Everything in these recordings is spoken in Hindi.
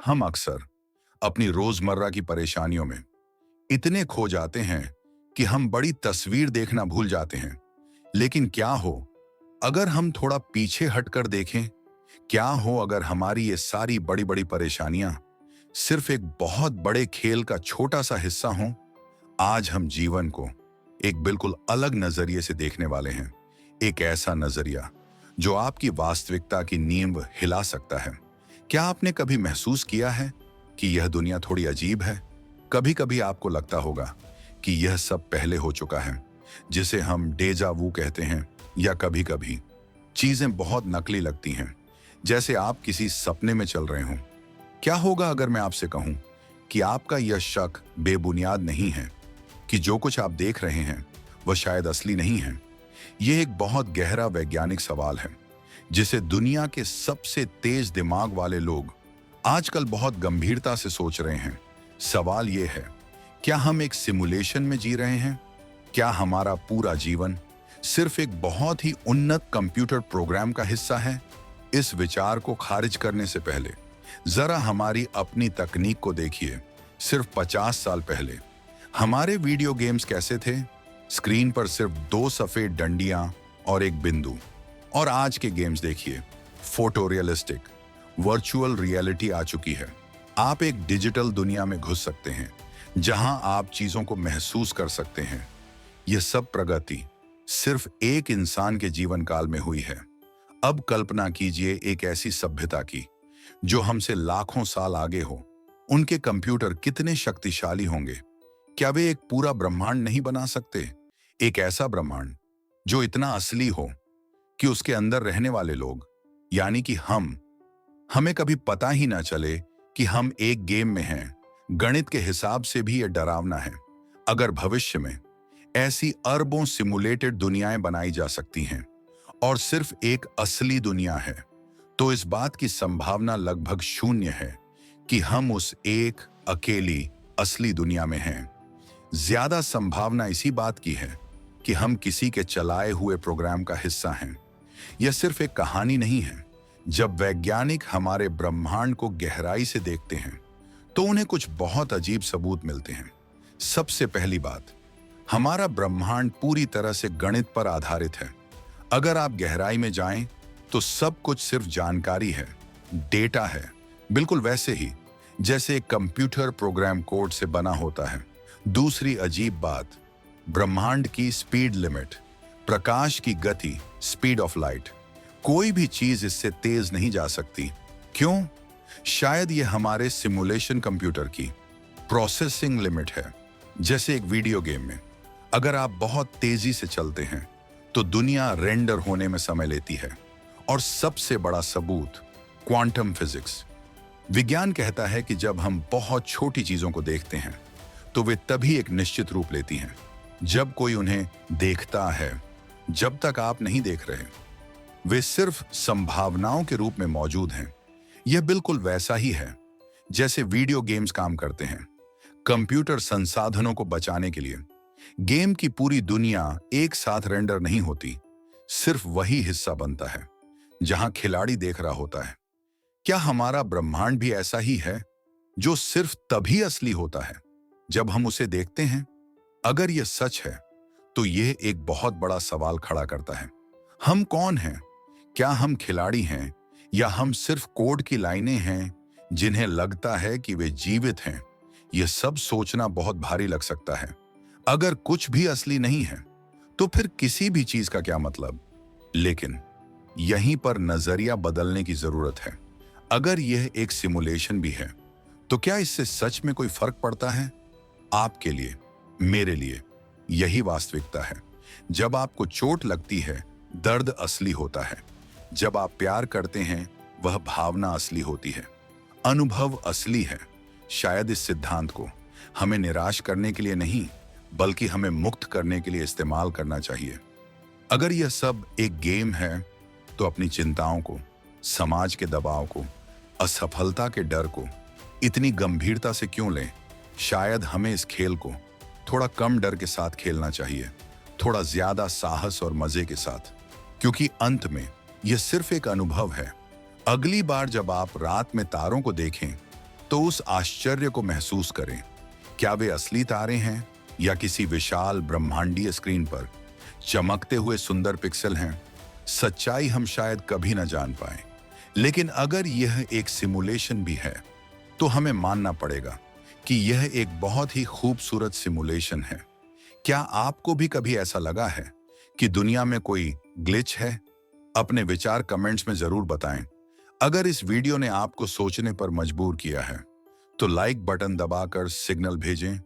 हम अक्सर अपनी रोजमर्रा की परेशानियों में इतने खो जाते हैं कि हम बड़ी तस्वीर देखना भूल जाते हैं। लेकिन क्या हो अगर हम थोड़ा पीछे हटकर देखें? क्या हो अगर हमारी ये सारी बड़ी बड़ी परेशानियां सिर्फ एक बहुत बड़े खेल का छोटा सा हिस्सा हो? आज हम जीवन को एक बिल्कुल अलग नजरिए से देखने वाले हैं। एक ऐसा नजरिया जो आपकी वास्तविकता की नींव हिला सकता है। क्या आपने कभी महसूस किया है कि यह दुनिया थोड़ी अजीब है? कभी कभी आपको लगता होगा कि यह सब पहले हो चुका है, जिसे हम डेजा वू कहते हैं, या कभी कभी चीजें बहुत नकली लगती हैं, जैसे आप किसी सपने में चल रहे हों। क्या होगा अगर मैं आपसे कहूं कि आपका यह शक बेबुनियाद नहीं है, कि जो कुछ आप देख रहे हैं वह शायद असली नहीं है? यह एक बहुत गहरा वैज्ञानिक सवाल है, जिसे दुनिया के सबसे तेज दिमाग वाले लोग आजकल बहुत गंभीरता से सोच रहे हैं। सवाल यह है, क्या हम एक सिमुलेशन में जी रहे हैं? क्या हमारा पूरा जीवन सिर्फ एक बहुत ही उन्नत कंप्यूटर प्रोग्राम का हिस्सा है? इस विचार को खारिज करने से पहले जरा हमारी अपनी तकनीक को देखिए। सिर्फ 50 साल पहले हमारे वीडियो गेम्स कैसे थे? स्क्रीन पर सिर्फ 2 सफेद डंडियां और एक बिंदु। और आज के गेम्स देखिए, फोटो रियलिस्टिक, वर्चुअल रियलिटी आ चुकी है। आप एक डिजिटल दुनिया में घुस सकते हैं जहां आप चीजों को महसूस कर सकते हैं। यह सब प्रगति सिर्फ एक इंसान के जीवन काल में हुई है। अब कल्पना कीजिए एक ऐसी सभ्यता की जो हमसे लाखों साल आगे हो। उनके कंप्यूटर कितने शक्तिशाली होंगे? क्या वे एक पूरा ब्रह्मांड नहीं बना सकते? एक ऐसा ब्रह्मांड जो इतना असली हो कि उसके अंदर रहने वाले लोग, यानी कि हमें कभी पता ही ना चले कि हम एक गेम में हैं। गणित के हिसाब से भी यह डरावना है। अगर भविष्य में ऐसी अरबों सिमुलेटेड दुनियाएं बनाई जा सकती हैं और सिर्फ एक असली दुनिया है, तो इस बात की संभावना लगभग शून्य है कि हम उस एक अकेली असली दुनिया में हैं। ज्यादा संभावना इसी बात की है कि हम किसी के चलाए हुए प्रोग्राम का हिस्सा हैं। यह सिर्फ एक कहानी नहीं है। जब वैज्ञानिक हमारे ब्रह्मांड को गहराई से देखते हैं तो उन्हें कुछ बहुत अजीब सबूत मिलते हैं। सबसे पहली बात, हमारा ब्रह्मांड पूरी तरह से गणित पर आधारित है। अगर आप गहराई में जाएं तो सब कुछ सिर्फ जानकारी है, डेटा है, बिल्कुल वैसे ही जैसे एक कंप्यूटर प्रोग्राम कोड से बना होता है। दूसरी अजीब बात, ब्रह्मांड की स्पीड लिमिट, प्रकाश की गति, स्पीड ऑफ लाइट। कोई भी चीज इससे तेज नहीं जा सकती। क्यों? शायद यह हमारे सिमुलेशन कंप्यूटर की प्रोसेसिंग लिमिट है। जैसे एक वीडियो गेम में अगर आप बहुत तेजी से चलते हैं तो दुनिया रेंडर होने में समय लेती है। और सबसे बड़ा सबूत, क्वांटम फिजिक्स। विज्ञान कहता है कि जब हम बहुत छोटी चीजों को देखते हैं तो वे तभी एक निश्चित रूप लेती हैं जब कोई उन्हें देखता है। जब तक आप नहीं देख रहे, वे सिर्फ संभावनाओं के रूप में मौजूद हैं। यह बिल्कुल वैसा ही है जैसे वीडियो गेम्स काम करते हैं। कंप्यूटर संसाधनों को बचाने के लिए गेम की पूरी दुनिया एक साथ रेंडर नहीं होती, सिर्फ वही हिस्सा बनता है जहां खिलाड़ी देख रहा होता है। क्या हमारा ब्रह्मांड भी ऐसा ही है, जो सिर्फ तभी असली होता है जब हम उसे देखते हैं? अगर यह सच है तो यह एक बहुत बड़ा सवाल खड़ा करता है। हम कौन हैं? क्या हम खिलाड़ी हैं या हम सिर्फ कोड की लाइनें हैं जिन्हें लगता है कि वे जीवित हैं? यह सब सोचना बहुत भारी लग सकता है। अगर कुछ भी असली नहीं है तो फिर किसी भी चीज का क्या मतलब? लेकिन यहीं पर नजरिया बदलने की जरूरत है। अगर यह एक सिमुलेशन भी है तो क्या इससे सच में कोई फर्क पड़ता है? आपके लिए, मेरे लिए यही वास्तविकता है। जब आपको चोट लगती है, दर्द असली होता है। जब आप प्यार करते हैं, वह भावना असली होती है, अनुभव असली है। शायद इस सिद्धांत को हमें निराश करने के लिए नहीं, बल्कि हमें मुक्त करने के लिए इस्तेमाल करना चाहिए। अगर यह सब एक गेम है तो अपनी चिंताओं को, समाज के दबाव को, असफलता के डर को इतनी गंभीरता से क्यों लें? शायद हमें इस खेल को थोड़ा कम डर के साथ खेलना चाहिए, थोड़ा ज्यादा साहस और मजे के साथ, क्योंकि अंत में यह सिर्फ एक अनुभव है। अगली बार जब आप रात में तारों को देखें तो उस आश्चर्य को महसूस करें। क्या वे असली तारे हैं या किसी विशाल ब्रह्मांडीय स्क्रीन पर चमकते हुए सुंदर पिक्सल हैं? सच्चाई हम शायद कभी न जान पाए, लेकिन अगर यह एक सिमुलेशन भी है तो हमें मानना पड़ेगा कि यह एक बहुत ही खूबसूरत सिमुलेशन है। क्या आपको भी कभी ऐसा लगा है कि दुनिया में कोई ग्लिच है? अपने विचार कमेंट्स में जरूर बताएं। अगर इस वीडियो ने आपको सोचने पर मजबूर किया है तो लाइक बटन दबाकर सिग्नल भेजें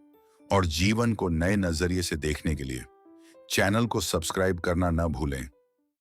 और जीवन को नए नजरिए से देखने के लिए चैनल को सब्सक्राइब करना न भूलें।